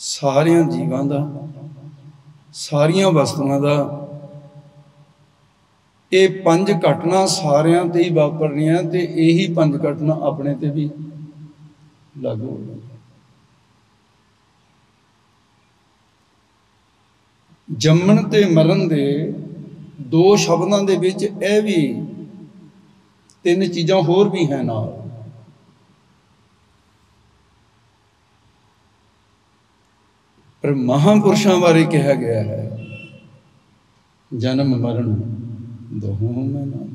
सारिया जीवां दा, सारिया वस्तुआं दा ये पंज घटना सारियां ते ही वापरनियां ते यही पंज घटना अपने ते भी लागू हो जाए। जम्मण ते मरण दे दो शब्दां दे विच यह भी तीन चीज़ां होर भी हैं नाल। पर महापुरुषों बारे कहा गया है जन्म मरण दोहों में नाम।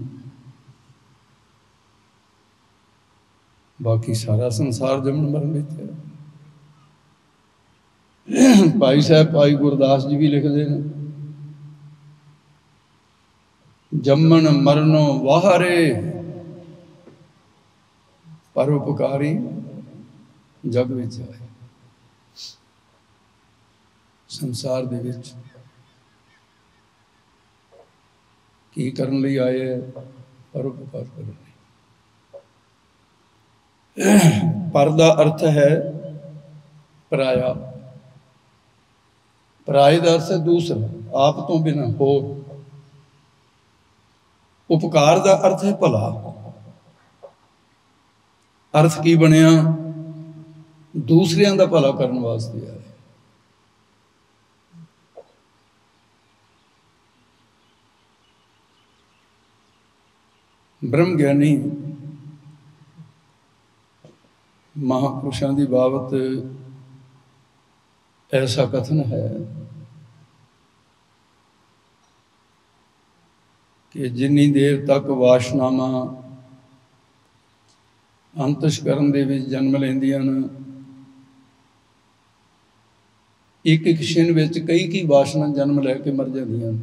बाकी सारा संसार जन्म मरण विच है। भाई साहब भाई गुरदास जी भी लिखते हैं, जम्मन मरनो वाहरे परोपकारी जग विच आए। संसार दे विच की करन लई आए है? परोपकार करन लई। पर दा अर्थ है पराया, पराए का अर्थ है दूसरा, आप तो बिना होर। उपकार का अर्थ है भला। अर्थ की बनया? दूसरियां का भला करने वास्ते आए। ब्रह्म ज्ञानी महापुरुषों की बाबत ऐसा कथन है कि जिन्नी देर तक वासनावां अंतशकरण दे विच जन्म लैंदियां न, एक एक क्षण विच कई वासना जन्म लैके मर जांदियां न।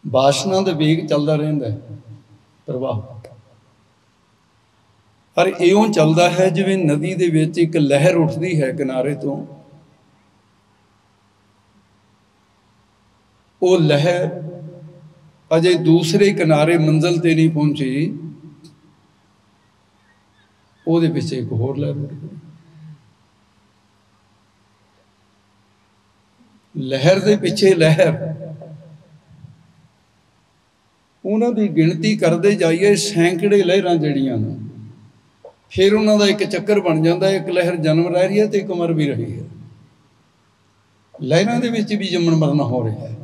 वासना का वेग चलता रहिंदा है, प्रवाह। पर इउं चलता है जिवें नदी दे विच एक लहर उठती है किनारे तो, वो लहर अजे दूसरे किनारे मंजिल ते नहीं पहुंची, ਉਹਦੇ ਪਿੱਛੇ एक होर लहर उठ गई। लहर के पिछे लहर, उन्हों की गिनती करते जाइए सैकड़े लहरां जड़ियां ने, फिर उन्हों का एक चक्कर बन जाता है। एक लहर जन्म रह रही है तो एक मर भी रही है। लहरां दे विच भी जमन मरना हो रहा है।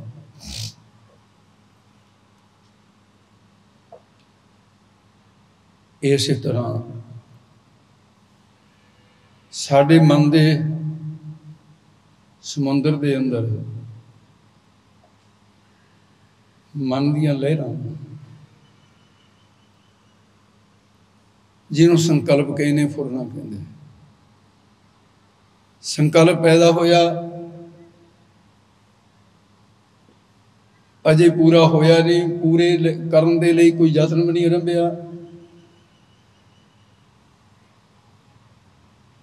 इस तरह साडे मन दे समुंदर दे अंदर मन दियां लहरां, जिन्हों संकल्प कहने, फुरना कहते। संकल्प पैदा होया, अजे पूरा होया नहीं, पूरे करन दे लई कोई यत्न भी नहीं रंभिया,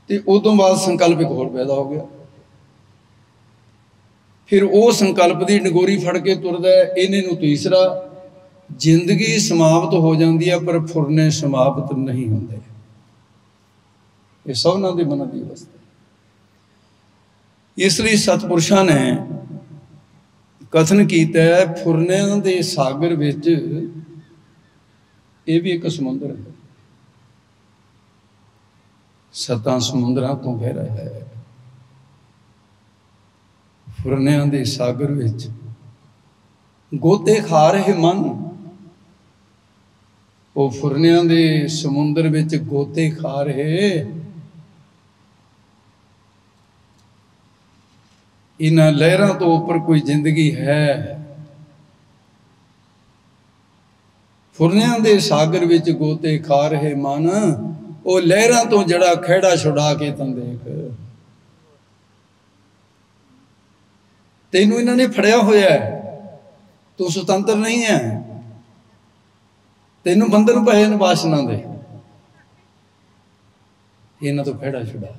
तो उदों बाद संकल्प एक होर पैदा हो गया। फिर वो संकल्प की नगोरी फड़ के तुरदा है, इन्हें नूं तीसरा। जिंदगी समाप्त हो जाती है पर फुरने समाप्त नहीं होंगे। ये सबना दे मन की अवस्था। इसलिए सतपुरुषों ने कथन किया है, फुरनियां दे सागर विच ये भी एक समुंदर है, सतां समुंदरां तो गहरा है। फुरनियां दे सागर विच गोते खा रहे मन, वो फुरनियां दे समुंदर विच गोते खा रहे। इन्हां लहरां तो ऊपर कोई जिंदगी है? फुरनियां दे सागर विच गोते खा रहे मन, वो लहरां तो जड़ा खेड़ा छुड़ा के तां देख। तेनू इन्होंने फड़िया होया है, तू स्वतंत्र नहीं है। तेनू बंधन पए ने वासना दे, इन्हां तो खेड़ा छुड़ा।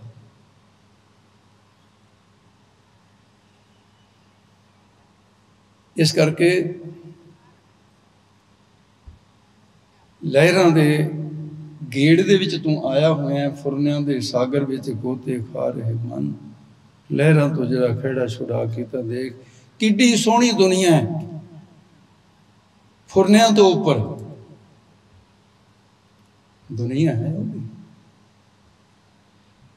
इस करके लहरां दे ਗੇੜ ਦੇ ਵਿੱਚ ਤੂੰ ਆਇਆ ਹੋਇਆ, ਫੁਰਨਿਆਂ ਦੇ ਸਾਗਰ ਵਿੱਚ ਗੋਤੇ ਖਾ ਰਹੇ ਮਨ, ਲਹਿਰਾਂ ਤੋਂ ਜਿਹੜਾ ਖਹਿੜਾ ਛੁਡਾ ਕੀਤਾ ਦੇਖ। ਕਿੱਡੀ ਸੋਹਣੀ ਦੁਨੀਆ ਹੈ, ਫੁਰਨਿਆਂ ਤੋਂ ਉੱਪਰ ਦੁਨੀਆ ਹੈ।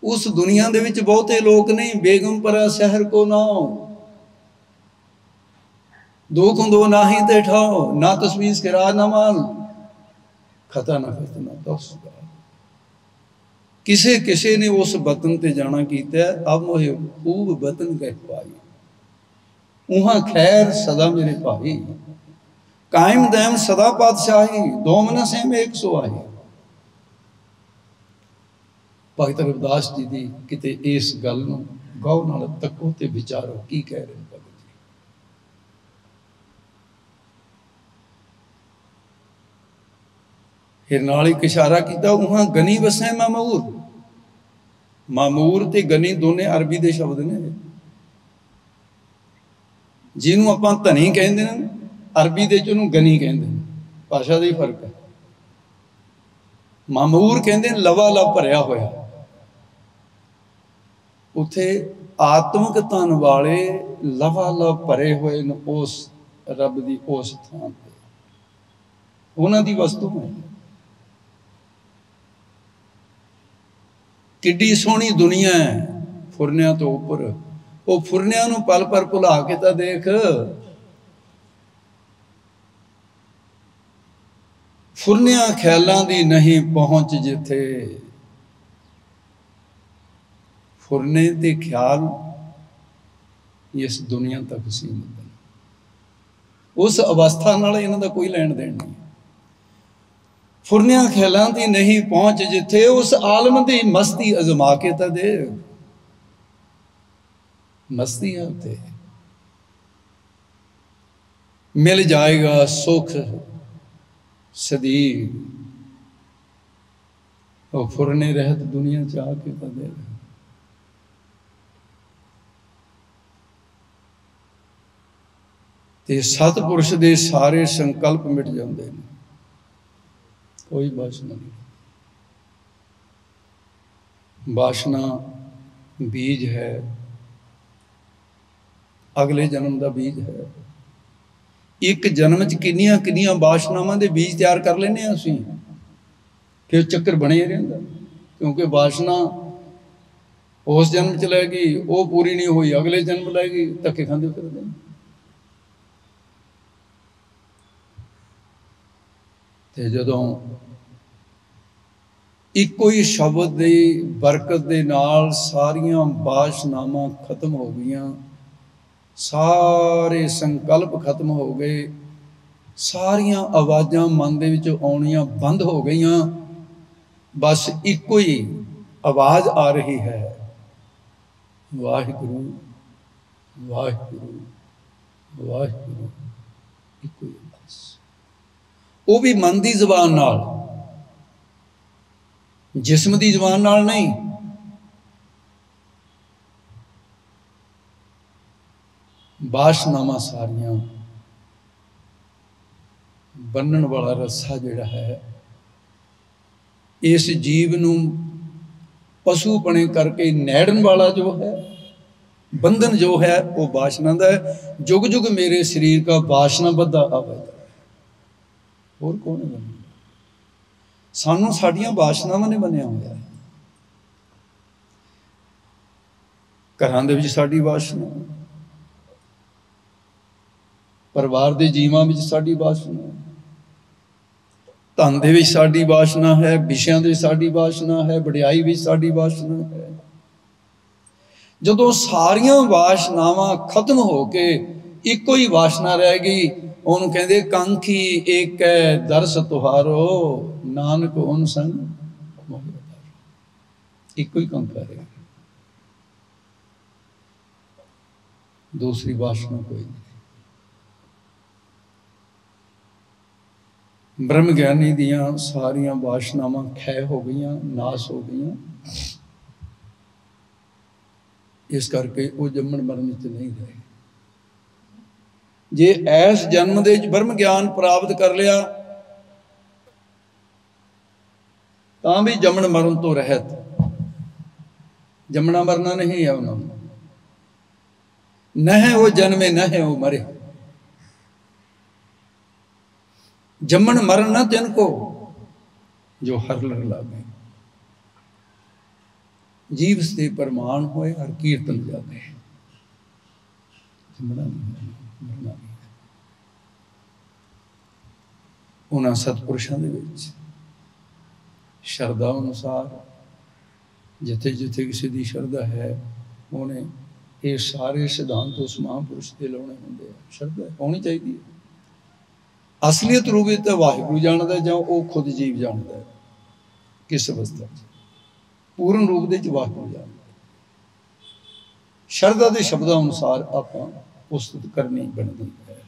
ਉਸ ਦੁਨੀਆ ਦੇ ਵਿੱਚ ਬਹੁਤੇ ਲੋਕ ਨਹੀਂ। ਬੇਗਮ ਪਰਾ ਸ਼ਹਿਰ ਕੋ ਨਾਓ, दो को दो ना ही ते ठाओ, ना तस्वीर किरा ना माल, खता ना खतना दस। किसे किसे ने उस वतन ते जाना कीता, अब मोहे खूब वतन कह पाई, उहाँ खैर सदा मेरे भाई, कायम दैम सदा पातशाही, दो मन सेम एक सुहाई। भगत रविदास जी दी किते इस गल नूं गौर नाल तक्को ते विचारो की कह रहे। फिर नाल एक इशारा किया, उहाँ गनी वसै मामूर। मामूर ते गनी दोने अरबी दे शब्द ने। जिन्हों आपां धनी कहते हैं, अरबी दे च उहनूं गनी कहते हैं, भाषा का ही फर्क है। मामूर कहते हैं लवा लव भरिया होया। उत्थे आत्मक धन वाले लवा लव भरे हुए ने उस रब की उस थां ते, उन्हां दी वस्तु है। किड्डी सोहनी दुनिया है, फुरनिया तो उपर। वो फुरनिया नूं पल पर भुला के तां देख। फुरनिया ख्यालां दी नहीं पहुंच जिथे, फुरने ते ख्याल इस दुनिया तक सीमित है। उस अवस्था नाल इन्हां दा कोई लैण देण नहीं। फुरनिया ख्यालां दी नहीं पहुंच जिथे, उस आलम दी मस्ती अजमा के तां दे। मस्ती है उत्थे, मिल जाएगा सुख सदी, वो फुरने रहत दुनिया च आके तां दे। ते सतपुरुष दे सारे संकल्प मिट जाते हैं, कोई वासना नहीं। वासना बीज है, अगले जन्म का बीज है। एक जन्म च किन्नियां किन्नियां वासनावां दे बीज तैयार कर लेने असीं कि चक्कर बने रहिंदा। क्योंकि वासना उस जन्म च लै गई, वो पूरी नहीं हुई, अगले जन्म लै गई, धक्के खांदे फिरदे। ते जदों इको ही शब्द की बरकत दे नाल सारियां वासनावां खत्म हो गईयां, सारे संकल्प खत्म हो गए, सारियां आवाज़ां मन दे विच आउणियां बंद हो गईयां। बस इको ही आवाज़ आ रही है, वाहिगुरू वाहिगुरू वाहिगुरू। इको ही बस, वो भी मन की जबान नाल, जिस्म की जबान नाल नहीं। वासनावां सारियां बन्नण वाला रस्सा जिहड़ा है, इस जीव नूं पशुपणे करके नैड़न वाला जो है, बंधन जो है, वो वासना दा है। जुग जुग मेरे शरीर का वासना बद्धा आवे, होर कौन है? सानू साडियां वासनावां ने बनिया होया है। घरां दे विच साडी वासना, परिवार दे जीवां विच साडी वासना, धन दे विच साडी वासना है, विषयां दे साडी वासना है, वडियाई विच साडी वासना है। जदों सारियां वासनावां खत्म हो के इको ही वासना रह गई, उन्होंने कहते कंखी एक है दरस तुहारो, नानक उन संग। इको ही कंखा है, दूसरी वासना कोई नहीं। ब्रह्म ज्ञानी दियां सारियां वासनावां क्षय हो गई, नाश हो गई। इस करके वो जम्मण मरण च नहीं रहे। जे ऐस जन्म दे ब्रह्म ज्ञान प्राप्त कर लिया ਤਾਂ ਵੀ ਜੰਮਣ ਮਰਨ ਤੋਂ ਰਹਿਤ। ਜੰਮਣਾ ਮਰਨਾ नहीं है उन्होंने। न है वो जन्मे न है वो मरे। जम्मन मरण न तिनको जो हर लर लागे। जीव से प्रमाण होए हर कीर्तन जागे। जम्मना नहीं मरना नहीं। उन्हां सतपुरुषां दे विच शरदा अनुसार जिथे जिथे किसी की शरदा है उन्हें ये सारे सिद्धांत उस महापुरुष के लाने होंगे। शरदा होनी चाहिए। असलीयत रूप तो वाहिगुरू जानता है, जां वो खुद जीव जानता है किस अवस्था। पूर्ण रूप के वाहिगुरू जानता। शरदा के शब्दों अनुसार आप उस्तत करनी बनती है।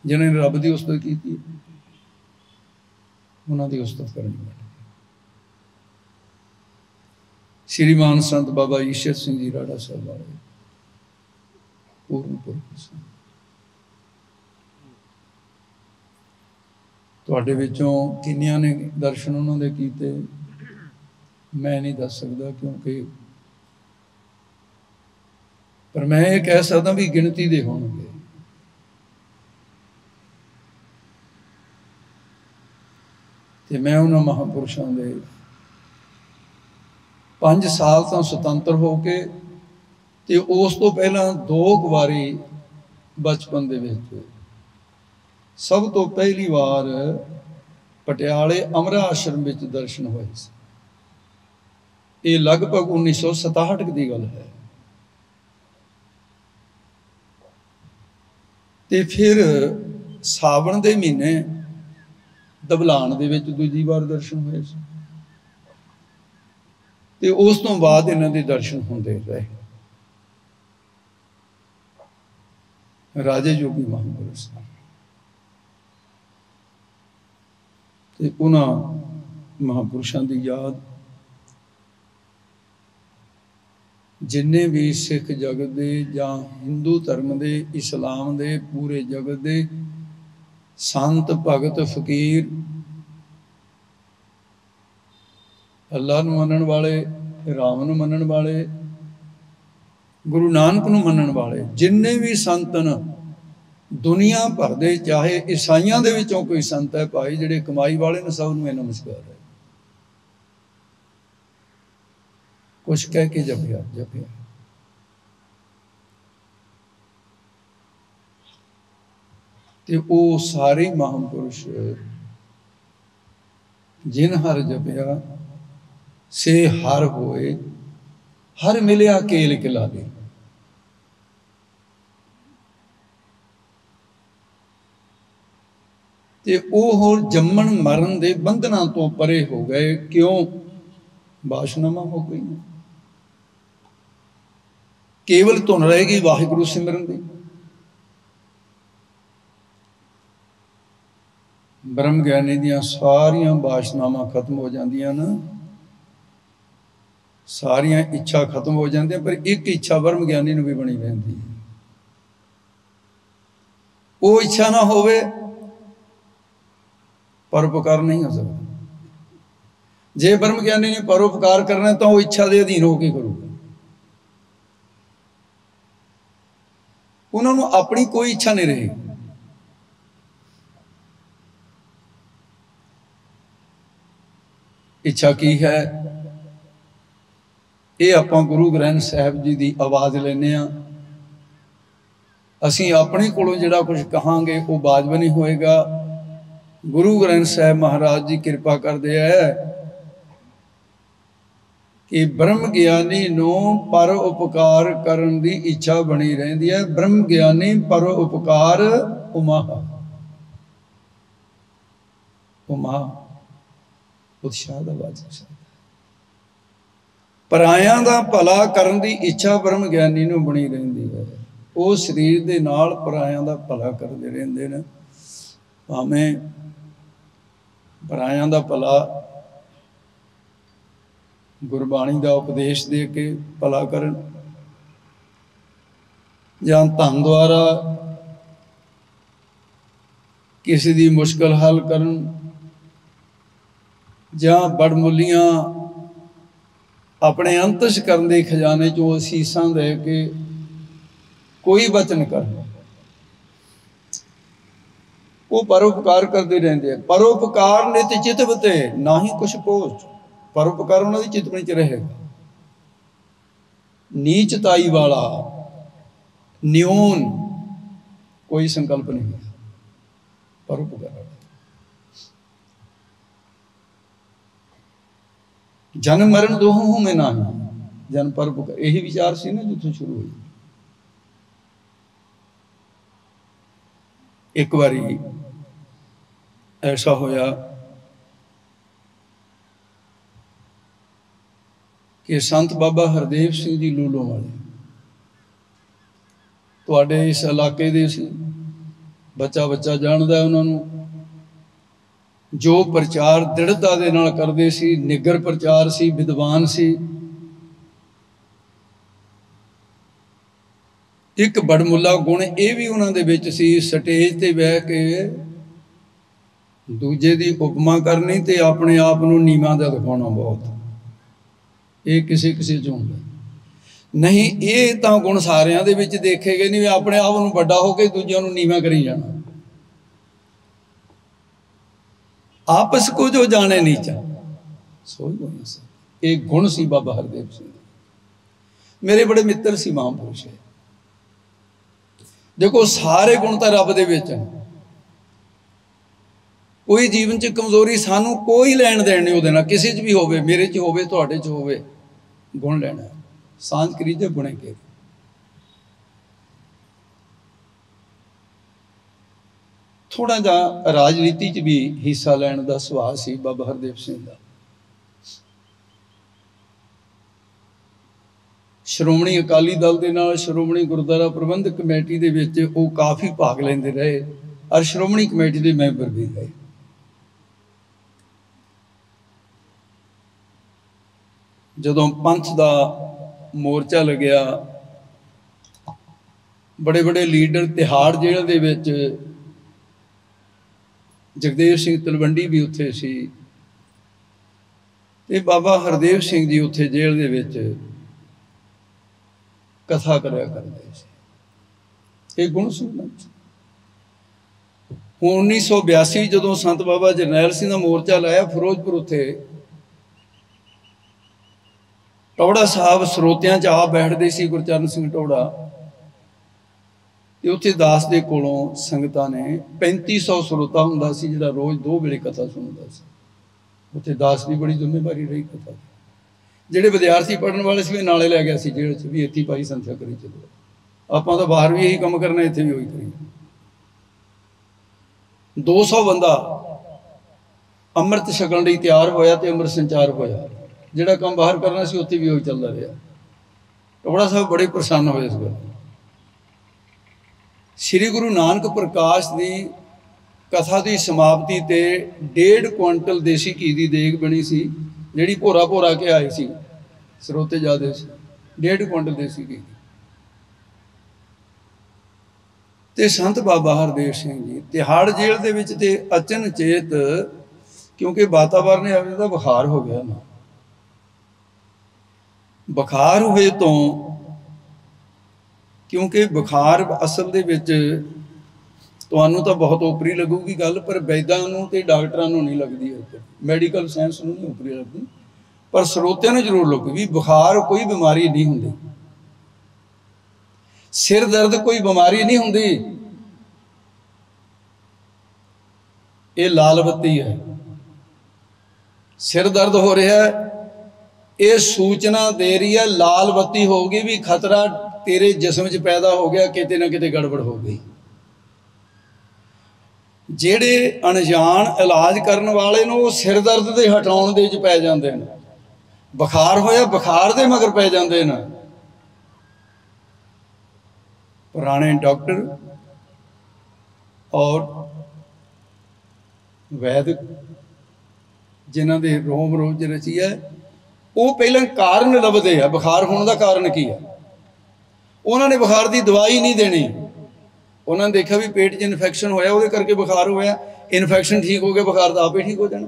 जिन्हें रब की उस्तत की उन्होंने उस्तत करनी बनती। श्रीमान संत बाबा ईश्वर सिंह जी राड़ा साहब वाले पूर्ण पुरख तुहाडे विचों किन्नियां ने दर्शन उन्होंने कीते मैं नहीं दस सकता, क्योंकि पर मैं ये कह सकता भी गिनती दे होणगे। ते मैं उन्होंने महापुरुषों के 5 साल तो सुतंत्र होके ते उस तो पहला 2 बारी बचपन दे विच सब तो पहली बार पटियाले अमरा आश्रम विच दर्शन होए। ये लगभग 1967 की गल है। ते फिर सावन के महीने दबलान दे विच दूजी बार दर्शन होए। ते उस तो बाद इन्हां दे दर्शन होंदे रहे। राजे जोगी महापुरुष ते उन्हां महापुरुषों की याद जिन्ने भी सिख जगत दे जां हिंदू धर्म दे इस्लाम दे पूरे जगत दे संत भगत फकीर अल्लाह नूं मनण वाले, राम नूं मनण वाले, गुरु नानक नूं मनण वाले जिन्ने भी संत न दुनिया भर दे, चाहे ईसाइयां दे विचों कोई संत है भाई जिहड़े कमाई वाले ने, सब नूं नमस्कार है। कुछ कह के जपिया जपिया ते वो सारे महापुरुष जिन हर जपिया से हर होए, हर मिलिया केल किलावे। ते ओह जम्मन मरण दे बंधना तो परे हो गए। क्यों? वासनावां हो गई। केवल धुन रहेगी वाहिगुरू सिमरन दी। ब्रह्म ज्ञानी दियां सारियां वासनावां खत्म हो जांदियां न, सारियां इच्छा खत्म हो जाती, पर एक इच्छा ब्रह्म ज्ञानी नूं भी बनी रहती है। वो इच्छा ना होवे परोपकार नहीं हो सकता। जे ब्रह्म ज्ञानी ने परोपकार करना तो वो इच्छा के अधीन होकर करूगा। उन्होंने अपनी कोई इच्छा नहीं रही। इच्छा की है ये आपां गुरु ग्रंथ साहिब जी की आवाज़ लेने असीं अपने कोलों जिहड़ा कुछ कहांगे वो बाज भी नहीं होएगा। गुरु ग्रंथ साहिब महाराज जी कृपा करते हैं कि ब्रह्म ज्ञानी नूं पर उपकार करन दी इच्छा बनी रहिंदी है। ब्रह्म ज्ञानी पर उपकार उमा उमा उत्साह दा वाचक शब्द। परायां दा भला करन दी इच्छा ब्रह्म ज्ञानी नूं बनी रहिंदी है। वो शरीर दे नाल परायां दा भला करदे रहिंदे ने। भावें परायां दा भला गुरबाणी का उपदेश दे के भला करन, जां धन द्वारा किसी की मुश्किल हल करन, ਜਾਂ ਬੜਮੁੱਲੀਆਂ ਆਪਣੇ ਅੰਤਸ਼ ਕਰਨ ਦੇ ਖਜ਼ਾਨੇ ਚੋਂ ਅਸੀਸਾਂ ਦੇ ਕੇ ਕੋਈ ਬਚਨ ਕਰ, ਉਹ ਪਰਉਪਕਾਰ ਕਰਦੇ ਰਹਿੰਦੇ ਆ। ਪਰਉਪਕਾਰ ਨਿਤ ਚਿਤਵ ਤੇ ਨਾ ਹੀ ਕੁਛ ਪੋਚ, ਪਰਉਪਕਾਰ ਉਹਨਾਂ ਦੀ ਚਿਤਵਨੀ ਚ ਰਹੇਗਾ। ਨੀਚਤਾਈ ਵਾਲਾ ਨਿਉਨ ਕੋਈ ਸੰਕਲਪ ਨਹੀਂ ਹੈ ਪਰਉਪਕਾਰ। ਜਨਮ ਮਰਨ ਦੋਹੋਂ ਮੈਂ ਨਾ ਜਨ ਪਰਉਪਕਾਰ, ਇਹੀ ਵਿਚਾਰ ਸੀ ਨਾ ਜਿੱਥੋਂ ਸ਼ੁਰੂ ਹੋਈ। ਇੱਕ ਵਾਰੀ ਐਸਾ ਹੋਇਆ ਕਿ ਸੰਤ ਬਾਬਾ ਹਰਦੇਵ ਸਿੰਘ ਜੀ ਲੂਲੋਂ ਵਾਲੇ ਤੁਹਾਡੇ ਇਸ ਇਲਾਕੇ ਦੇ ਸੀ, ਬੱਚਾ ਜਾਣਦਾ ਉਹਨਾਂ ਨੂੰ। ਜੋ ਪ੍ਰਚਾਰ ਦ੍ਰਿੜਤਾ ਦੇ ਨਾਲ ਕਰਦੇ ਸੀ, ਨਿੱਗਰ ਪ੍ਰਚਾਰ ਸੀ, ਵਿਦਵਾਨ ਸੀ। ਇੱਕ ਬੜਮੁੱਲਾ ਗੁਣ ਇਹ ਵੀ ਉਹਨਾਂ ਦੇ ਵਿੱਚ ਸੀ, ਸਟੇਜ ਤੇ ਬਹਿ ਕੇ ਦੂਜੇ ਦੀ ਉਪਮਾ ਕਰਨੀ ਤੇ ਆਪਣੇ ਆਪ ਨੂੰ ਨੀਵਾਂ ਦਾ ਦਿਖਾਉਣਾ ਬਹੁਤ, ਇਹ ਕਿਸੇ ਚ ਹੁੰਦਾ ਨਹੀਂ। ਇਹ ਤਾਂ ਗੁਣ ਸਾਰਿਆਂ ਦੇ ਵਿੱਚ ਦੇਖੇ ਗਏ ਨਹੀਂ ਵੀ ਆਪਣੇ ਆਪ ਨੂੰ ਵੱਡਾ ਹੋ ਕੇ ਦੂਜਿਆਂ ਨੂੰ ਨੀਵਾਂ ਕਰੀ ਜਾਣਾ। ਆਪਸ ਕੋ ਜੋ ਜਾਣੇ ਨੀਚਾ ਸੋਈ ਗੁਣ ਸੀ, ਇਹ ਗੁਣ ਸੀ ਬਾਬਾ ਹਰਦੇਵ ਸਿੰਘ। ਮੇਰੇ ਬੜੇ ਮਿੱਤਰ ਸੀ ਮਹਾਂਪੁਰਸ਼। ਦੇਖੋ ਸਾਰੇ ਗੁਣ ਤਾਂ ਰੱਬ ਦੇ ਵਿੱਚ ਹੈ, ਕੋਈ ਜੀਵਨ 'ਚ ਕਮਜ਼ੋਰੀ ਸਾਨੂੰ ਕੋਈ ਲੈਣ ਦੇਣ ਨਹੀਂ ਉਹਦੇ ਨਾਲ, ਕਿਸੇ 'ਚ ਵੀ ਹੋਵੇ, ਮੇਰੇ 'ਚ ਹੋਵੇ, ਤੁਹਾਡੇ 'ਚ ਹੋਵੇ, ਗੁਣ ਲੈਣਾ। ਸਾਂਝ ਕਰੀਜੇ ਗੁਣੇ ਕੇ। ਥੋੜਾ ਜਿਹਾ ਰਾਜਨੀਤੀ 'ਚ ਵੀ ਹਿੱਸਾ ਲੈਣ ਦਾ ਸੁਭਾਅ ਸੀ ਬਾਬਾ ਹਰਦੇਵ ਸਿੰਘ ਦਾ। ਸ਼੍ਰੋਮਣੀ ਅਕਾਲੀ ਦਲ ਦੇ ਨਾਲ ਸ਼੍ਰੋਮਣੀ ਗੁਰਦੁਆਰਾ ਪ੍ਰਬੰਧਕ ਕਮੇਟੀ ਦੇ ਵਿੱਚ ਉਹ ਕਾਫੀ ਭਾਗ ਲੈਂਦੇ ਰਹੇ ਔਰ ਸ਼੍ਰੋਮਣੀ ਕਮੇਟੀ ਦੇ ਮੈਂਬਰ ਵੀ ਰਹੇ। ਜਦੋਂ ਪੰਥ ਦਾ ਮੋਰਚਾ ਲੱਗਿਆ, ਬੜੇ ਬੜੇ ਲੀਡਰ, ਤਿਹਾੜ ਜੇਲ੍ਹ ਦੇ ਵਿੱਚ ਜਗਦੇਵ ਸਿੰਘ ਤਲਵੰਡੀ ਵੀ ਉੱਥੇ ਸੀ ਤੇ ਬਾਬਾ ਹਰਦੇਵ ਸਿੰਘ ਜੀ ਉੱਥੇ ਜੇਲ੍ਹ ਦੇ ਵਿੱਚ ਕਥਾ ਕਰਿਆ ਕਰਦੇ ਸੀ। ਇਹ ਗੁਣ ਸੀ। ਹੁਣ 1982 ਜਦੋਂ ਸੰਤ ਬਾਬਾ ਜਰਨੈਲ ਸਿੰਘ ਦਾ ਮੋਰਚਾ ਲਾਇਆ ਫਿਰੋਜ਼ਪੁਰ, ਉੱਥੇ ਟੌੜਾ ਸਾਹਿਬ ਸਰੋਤਿਆਂ 'ਚ ਆ ਬੈਠਦੇ ਸੀ, ਗੁਰਚਰਨ ਸਿੰਘ ਟੌੜਾ, ਤੇ ਉੱਥੇ ਦਾਸ ਦੇ ਕੋਲੋਂ ਸੰਗਤਾਂ ਨੇ 3500 ਸਰੋਤਾ ਹੁੰਦਾ ਸੀ ਜਿਹੜਾ ਰੋਜ਼ 2 ਵੇਲੇ ਕਥਾ ਸੁਣਦਾ ਸੀ। ਉੱਥੇ ਦਾਸ ਦੀ ਬੜੀ ਜ਼ਿੰਮੇਵਾਰੀ ਰਹੀ ਕਥਾ। ਜਿਹੜੇ ਵਿਦਿਆਰਥੀ ਪੜ੍ਹਨ ਵਾਲੇ ਸੀ ਨਾਲੇ ਲੈ ਗਿਆ ਸੀ ਜੇਲ੍ਹ 'ਚ ਵੀ, ਇੱਥੇ ਭਾਈ ਸੰਥਿਆ ਕਰੀ ਚਲੋ, ਆਪਾਂ ਤਾਂ ਬਾਹਰ ਵੀ ਇਹੀ ਕੰਮ ਕਰਨਾ, ਇੱਥੇ ਵੀ ਉਹੀ ਕਰੀ। 200 ਬੰਦਾ ਅੰਮ੍ਰਿਤ ਛਕਣ ਲਈ ਤਿਆਰ ਹੋਇਆ ਤੇ ਅੰਮ੍ਰਿਤ ਸੰਚਾਰ ਹੋਇਆ। ਜਿਹੜਾ ਕੰਮ ਬਾਹਰ ਕਰਨਾ ਸੀ ਉੱਥੇ ਵੀ ਉਹੀ ਚੱਲਦਾ ਰਿਹਾ। ਟੌੜਾ ਸਾਹਿਬ ਬੜੇ ਪ੍ਰਸੰਨ ਹੋਏ ਇਸ ਗੱਲ। ਸ੍ਰੀ ਗੁਰੂ ਨਾਨਕ ਪ੍ਰਕਾਸ਼ ਦੀ ਕਥਾ ਦੀ ਸਮਾਪਤੀ ਤੇ 1.5 ਕੁਇੰਟਲ ਦੇਸੀ ਘੀ ਦੀ ਦੇਗ ਬਣੀ ਸੀ, ਜਿਹੜੀ ਭੋਰਾ ਕੇ ਆਈ ਸੀ, ਸਰੋਤੇ ਜ਼ਿਆਦੇ ਸੀ। 1.5 ਕੁਇੰਟਲ ਦੇਸੀ ਘੀ। ਤੇ ਸੰਤ ਬਾਬਾ ਹਰਦੇਵ ਸਿੰਘ ਜੀ ਤਿਹਾੜ ਜੇਲ੍ਹ ਦੇ ਵਿੱਚ ਤੇ ਅਚਨਚੇਤ, ਕਿਉਂਕਿ ਵਾਤਾਵਰਨ ਐਵੇਂ ਦਾ ਬੁਖਾਰ ਹੋ ਗਿਆ ਨਾ, ਬੁਖਾਰ ਹੋਏ ਤੋਂ, ਕਿਉਂਕਿ ਬੁਖਾਰ ਅਸਲ ਦੇ ਵਿੱਚ ਤੁਹਾਨੂੰ ਤਾਂ ਬਹੁਤ ਓਪਰੀ ਲੱਗੂਗੀ ਗੱਲ, ਪਰ ਵੈਦਾਂ ਨੂੰ ਤੇ ਡਾਕਟਰਾਂ ਨੂੰ ਨਹੀਂ ਲੱਗਦੀ, ਮੈਡੀਕਲ ਸਾਇੰਸ ਨੂੰ ਨਹੀਂ ਓਪਰੀ ਲੱਗਦੀ, ਪਰ ਸਰੋਤਿਆਂ ਨੂੰ ਜ਼ਰੂਰ ਲੱਗੂਗੀ। ਬੁਖਾਰ ਕੋਈ ਬਿਮਾਰੀ ਨਹੀਂ ਹੁੰਦੀ, ਸਿਰ ਦਰਦ ਕੋਈ ਬਿਮਾਰੀ ਨਹੀਂ ਹੁੰਦੀ, ਇਹ ਲਾਲ ਬੱਤੀ ਹੈ। ਸਿਰ ਦਰਦ ਹੋ ਰਿਹਾ, ਇਹ ਸੂਚਨਾ ਦੇ ਰਹੀ ਹੈ, ਲਾਲ ਬੱਤੀ ਹੋਊਗੀ ਵੀ ਖਤਰਾ ਤੇਰੇ ਜਿਸਮ 'ਚ ਪੈਦਾ ਹੋ ਗਿਆ, ਕਿਤੇ ਨਾ ਕਿਤੇ ਗੜਬੜ ਹੋ ਗਈ। ਜਿਹੜੇ ਅਣਜਾਣ ਇਲਾਜ ਕਰਨ ਵਾਲੇ ਨੂੰ ਉਹ ਸਿਰ ਦਰਦ ਦੇ ਹਟਾਉਣ ਦੇ ਵਿੱਚ ਪੈ ਜਾਂਦੇ ਨੇ, ਬੁਖਾਰ ਹੋਇਆ ਬੁਖਾਰ ਦੇ ਮਗਰ ਪੈ ਜਾਂਦੇ ਨੇ। ਪੁਰਾਣੇ ਡਾਕਟਰ ਔਰ ਵੈਦਿਕ ਜਿਨ੍ਹਾਂ ਦੇ ਰੋਮ ਰੋਜ ਰਚੀ ਹੈ, ਉਹ ਪਹਿਲਾਂ ਕਾਰਨ ਲੱਭਦੇ ਆ, ਬੁਖਾਰ ਹੋਣ ਦਾ ਕਾਰਨ ਕੀ ਹੈ। ਉਹਨਾਂ ਨੇ ਬੁਖਾਰ ਦੀ ਦਵਾਈ ਨਹੀਂ ਦੇਣੀ, ਉਹਨਾਂ ਨੇ ਦੇਖਿਆ ਵੀ ਪੇਟ 'ਚ ਇਨਫੈਕਸ਼ਨ ਹੋਇਆ, ਉਹਦੇ ਕਰਕੇ ਬੁਖਾਰ ਹੋਇਆ, ਇਨਫੈਕਸ਼ਨ ਠੀਕ ਹੋ ਗਿਆ, ਬੁਖਾਰ ਤਾਂ ਆਪੇ ਠੀਕ ਹੋ ਜਾਣਾ।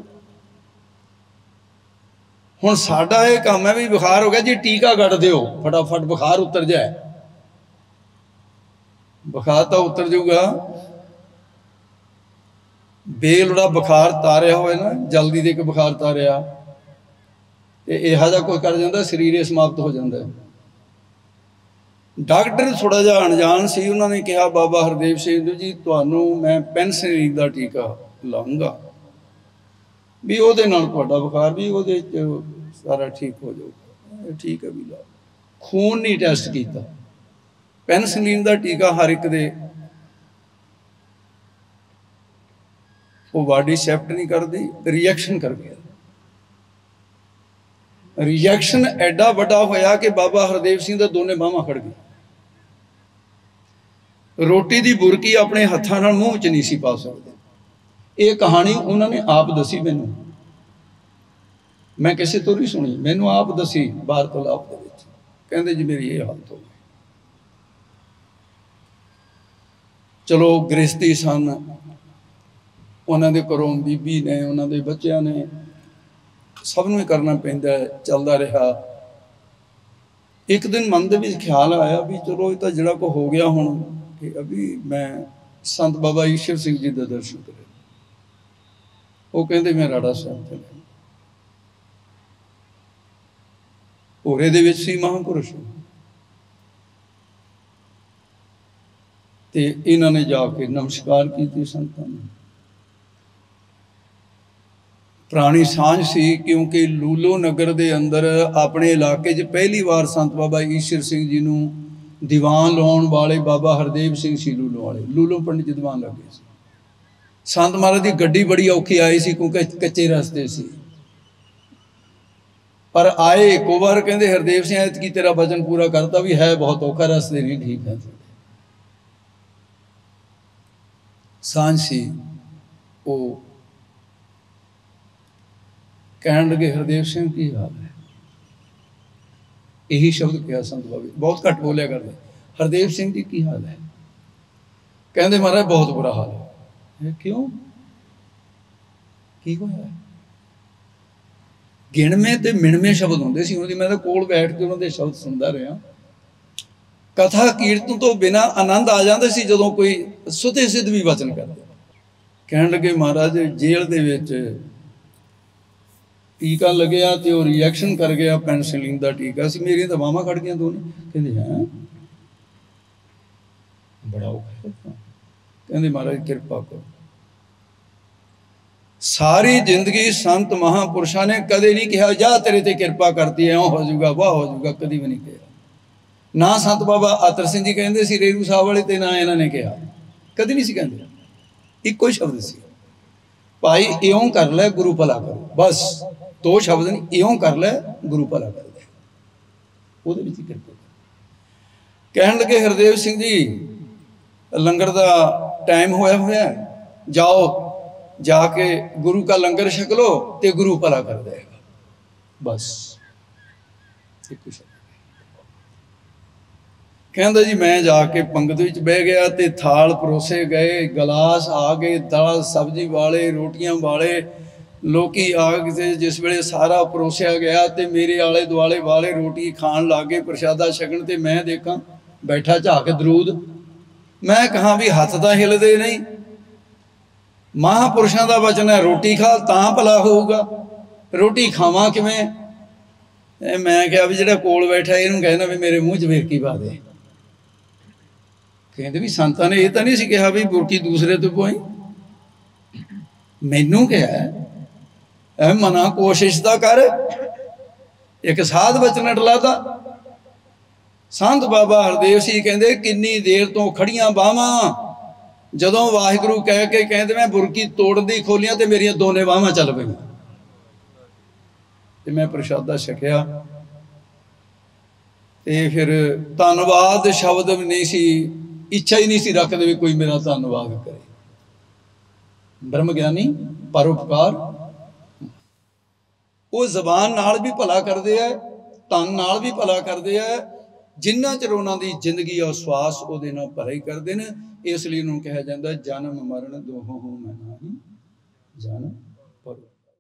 हुण साडा ये काम है भी बुखार हो गया जी टीका गढ़ दिओ फटाफट बुखार उतर जाए। बुखार तो उतर जाऊगा, बेलोड़ा बुखार तारिया होए ना जल्दी दे के बुखार तारिया ते इहा जिहा कोई कर जाता शरीर समाप्त हो जाता है। डॉक्टर थोड़ा जिहा अनजान सी, उन्होंने कहा बाबा हरदेव सिंह जी तुहानू मैं पेनिसिलिन का टीका लाऊंगा भी ਉਹਦੇ ਨਾਲ ਤੁਹਾਡਾ बुखार भी ਉਹਦੇ सारा ठीक हो जाऊगा। ठीक है भी ला। खून नहीं टेस्ट किया, पेनिसिलिन का टीका हर एक दे वो बॉडी एक्सेप्ट नहीं करती, रिएक्शन कर गया। रिएक्शन एडा बड़ा होया कि बाबा हरदेव सिंह दा दोने बाहां खड़ गई। रोटी की बुरकी अपने हत्थां नाल मूँह च नहीं सी पा सकते। ये कहानी उन्होंने आप दसी मैनू, मैं किसी तो नहीं सुनी, मैनू आप दसी वार्तालाप दे विच। कहंदे जी मेरी ये हालत हो गई। चलो गृहस्थी सन, उन्होंने घरों बीबी ने उन्होंने बच्चों ने सबनों ही करना पैंदा है, चलता रहा। एक दिन मन के ख्याल आया भी चलो ये तो जड़ा को हो गया हुण कि अभी मैं संत बाबा ईश्वर सिंह जी का दर्शन करे। वो कहते मैं राड़ा साहब चले, भोरे दे विच सी महापुरुष ते इन्होंने जाके नमस्कार की संतां ने। पुरानी सांझ सी क्योंकि लूलो नगर के अंदर अपने इलाके च पहली बार संत बाबा ईश्वर सिंह जी नूं दीवान लाने वाले बाबा हरदेव सिंह सी लूलो वाले, लूलो पिंड च दीवान लगे सी। संत महाराज की गड्डी बड़ी औखी आई सी क्योंकि कच्चे रस्ते सी, पर आए एक बार कहते हरदेव सिंह ऐतकी तेरा वजन पूरा करता भी है बहुत औखा, रस्ते नहीं ठीक है। सांझ सी वो कहन लगे हरदेव सिंह की हाल है, यही शब्द कहा संत बाबे, बहुत घट बोलिया करते। हरदेव सिंह जी की हाल है? कहते महाराज बहुत बुरा हाल है। क्यों की होया? गिणमें ते मिणमें शब्द होंदे सी उन्होंने, मैं तो कोल बैठ के उन्होंने शब्द सुनता रहा। कथा कीर्तन तो बिना आनंद आ जाता सी जदों कोई सुते सिद्ध भी वचन करते। कहन लगे महाराज जेल दे विच टीका लग्या तो वह रिएक्शन कर गया, पेनिसिलिन का टीका सी, मेरियां तो बाहां खड़ गई दोनों। कहते हैं बड़ा औखा है। कहते महाराज कृपा करो। सारी जिंदगी संत महापुरुषों ने कदे नहीं कहा जा तेरे ते कृपा करती है, हो जाऊगा वाह हो जाऊगा, कभी भी नहीं कहा। ना संत बाबा अतर सिंह जी कहते सी रेरू साहब वाले ते ना इन्होंने कहा, कभी नहीं सी कहते। इको ही शब्द सी भाई इयों कर लै गुरु भला करो, बस दो शब्द नहीं, इयों कर लै गुरु भला कर दे। ਉਹਦੇ ਵਿੱਚ कृपा कहन लगे हरदेव सिंह जी लंगर का टाइम होया होया, जाओ जाके गुरु का लंगर छक लो तो गुरु भला कर देगा। बस एक कहता जी मैं जाके पंगत विच बह गया तो थाल परोसे गए, गिलास आ गए, दाल सब्जी वाले रोटियां वाले लोकी आ गए। जिस वेले सारा परोसिया गया तो मेरे आले दुआले वाले रोटी खान लग गए, प्रशादा छकन। तो मैं देखा बैठा झाक दरूद, मैं कहा भी हथ तो हिलते नहीं, महापुरुषों का वचन है रोटी खा तां भला होऊगा, रोटी खावां किवें? मैं कहा भी जिहड़ा कोल बैठा इहनूं कहना भी मेरे मूँह च वेरकी पा दे। कहते भी संतां ने यह तो नहीं सी कहा भी बुरकी दूसरे तो पवाई, मैनू कहा मना कोशिश तो कर, एक साध वचन अटलाता। संत बाबा हरदेव सिंह कहते किन्नी देर तो खड़ियां बाहां, जदों वाहिगुरू कह के कहते मैं बुरकी तोड़ दी खोलियां तो मेरिया दोने बाहां चल पई ते मैं प्रशादा छकिया। ते फिर धन्नवाद शब्द भी नहीं सी, इच्छा ही नहीं सी रखते भी कोई मेरा धन्नवाद करे। ब्रह्म ज्ञानी परोपकार वो जबान नाल भी भला करते हैं, तन नाल भी भला करते हैं, जिन्ना चਿਰ उन्हां दी जिंदगी और श्वास उहदे नाल भला ही करते हैं। इसलिए उन्होंने कहा जाता जन्म मरण दोहों हो मैं नाही जान।